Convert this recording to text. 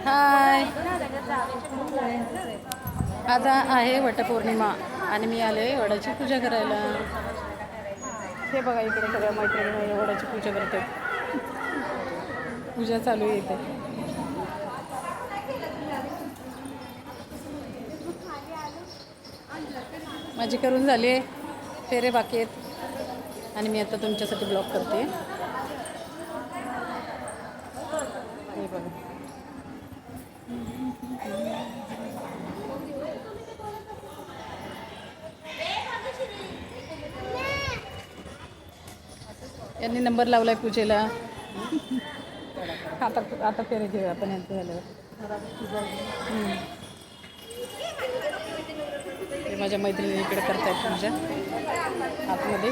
हाय. आज आहे वटपौर्णिमा आणि मी आले वडाची पूजा करायला. हे बघा इकडे सगळ्या मैत्रिणी वडाची पूजा करतात. पूजा चालू येते. माझी करून झाली आहे, फेरे बाकी आहेत आणि मी आता तुमच्यासाठी ब्लॉग करते. हे बघा यांनी नंबर लावलाय पूजेला. आता आता फेरे घेऊया आपण यांचं झाल्यावर. हे माझ्या मैत्रिणी इकडे करतायत पूजा आतमध्ये.